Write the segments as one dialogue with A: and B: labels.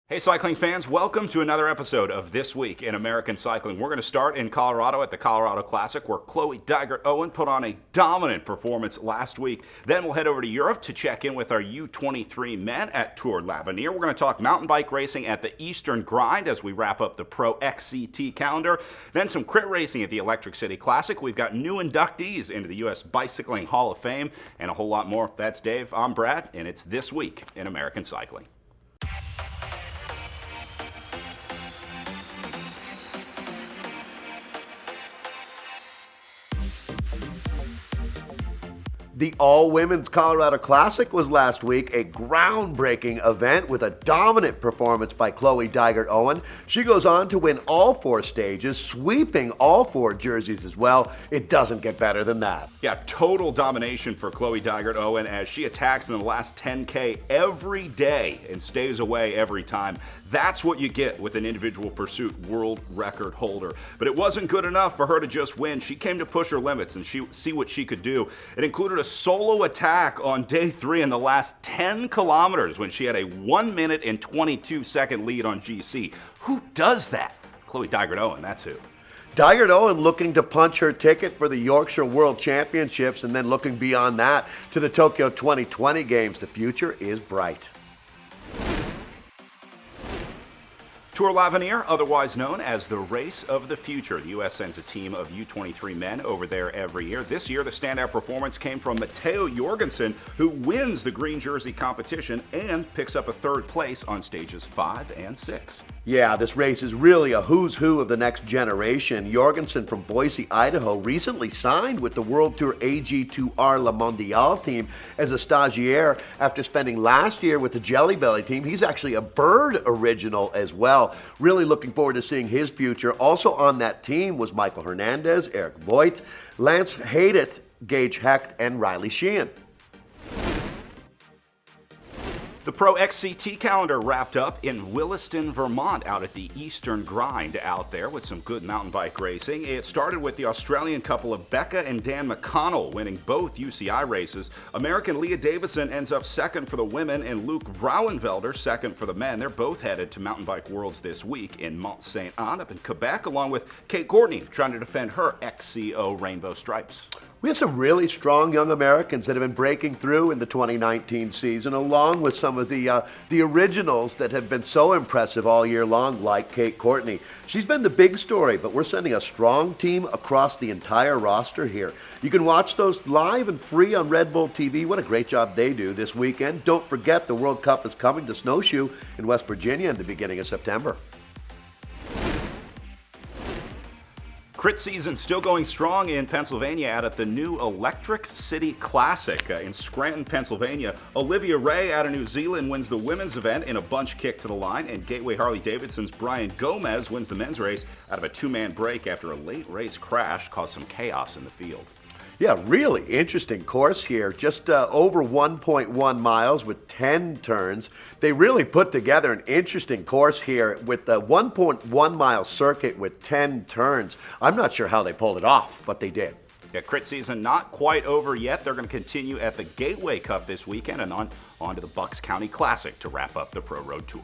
A: Hey cycling fans, welcome to another episode of This Week in American Cycling. We're going to start in Colorado at the Colorado Classic, where Chloe Dygert Owen put on a dominant performance last week. Then we'll head over to Europe to check in with our U23 men at Tour l'Avenir. We're going to talk mountain bike racing at the Eastern Grind as we wrap up the ProXCT calendar. Then some crit racing at the Electric City Classic. We've got new inductees into the U.S. Bicycling Hall of Fame and a whole lot more. That's Dave, I'm Brad, and it's This Week in American Cycling.
B: The all-women's Colorado Classic was last week, a groundbreaking event with a dominant performance by Chloe Dygert Owen. She goes on to win all four stages, sweeping all four jerseys as well. It doesn't get better than that.
A: Yeah, total domination for Chloe Dygert Owen as she attacks in the last 10K every day and stays away every time. That's what you get with an individual pursuit world record holder. But it wasn't good enough for her to just win. She came to push her limits and see what she could do. It included a solo attack on day 3 in the last 10 kilometers when she had a 1 minute and 22 second lead on GC. Who does that? Chloe Dygert Owen, that's who.
B: Dygert Owen looking to punch her ticket for the Yorkshire World Championships, and then looking beyond that to the Tokyo 2020 Games. The future is bright.
A: Tour l'Avenir, otherwise known as the Race of the Future. The U.S. sends a team of U23 men over there every year. This year, the standout performance came from Matteo Jorgensen, who wins the green jersey competition and picks up a third place on stages 5 and 6.
B: Yeah, this race is really a who's who of the next generation. Jorgensen from Boise, Idaho, recently signed with the World Tour AG2R La Mondiale team as a stagiaire after spending last year with the Jelly Belly team. He's actually a Bird original as well. Really looking forward to seeing his future. Also on that team was Michael Hernandez, Eric Voigt, Lance Haydet, Gage Hecht, and Riley Sheehan.
A: The ProXCT calendar wrapped up in Williston, Vermont, out at the Eastern Grind out there with some good mountain bike racing. It started with the Australian couple of Becca and Dan McConnell winning both UCI races. American Leah Davison ends up second for the women, and Luke Vrouwenvelder second for the men. They're both headed to Mountain Bike Worlds this week in Mont Saint Anne up in Quebec, along with Kate Courtney trying to defend her XCO Rainbow Stripes.
B: We have some really strong young Americans that have been breaking through in the 2019 season, along with some of the originals that have been so impressive all year long, like Kate Courtney. She's been the big story, but we're sending a strong team across the entire roster here. You can watch those live and free on RedBull TV. What a great job they do this weekend. Don't forget the World Cup is coming to Snowshoe in West Virginia in the beginning of September.
A: Crit season still going strong in Pennsylvania out at the new Electric City Classic in Scranton, Pennsylvania. Olivia Ray out of New Zealand wins the women's event in a bunch kick to the line, and Gateway Harley-Davidson's Brian Gomez wins the men's race out of a two-man break after a late race crash caused some chaos in the field.
B: Yeah, really interesting course here. Just over 1.1 miles with 10 turns. They really put together an interesting course here with the 1.1 mile circuit with 10 turns. I'm not sure how they pulled it off, but they did.
A: Yeah, crit season not quite over yet. They're going to continue at the Gateway Cup this weekend and on to the Bucks County Classic to wrap up the Pro Road Tour.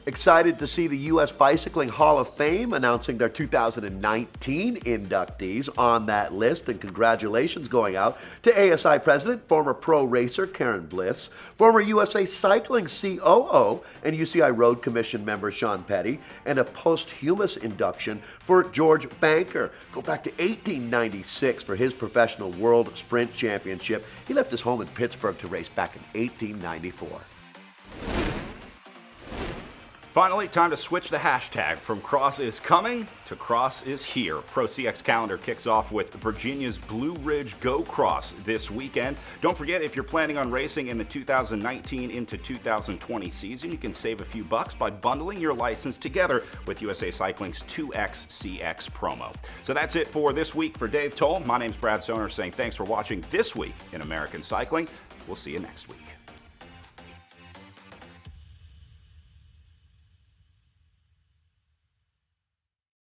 B: Excited to see the U.S. Bicycling Hall of Fame announcing their 2019 inductees on that list, and congratulations going out to ASI President, former pro racer Karen Bliss, former USA Cycling COO and UCI Road Commission member Sean Petty, and a posthumous induction for George Banker. Go back to 1896 for his professional World Sprint Championship. He left his home in Pittsburgh to race back in 1894.
A: Finally, time to switch the hashtag from Cross is Coming to Cross is Here. ProCX calendar kicks off with Virginia's Blue Ridge Go Cross this weekend. Don't forget, if you're planning on racing in the 2019 into 2020 season, you can save a few bucks by bundling your license together with USA Cycling's 2XCX promo. So that's it for this week for Dave Towle. My name's Brad Sohner saying thanks for watching This Week in American Cycling. We'll see you next week.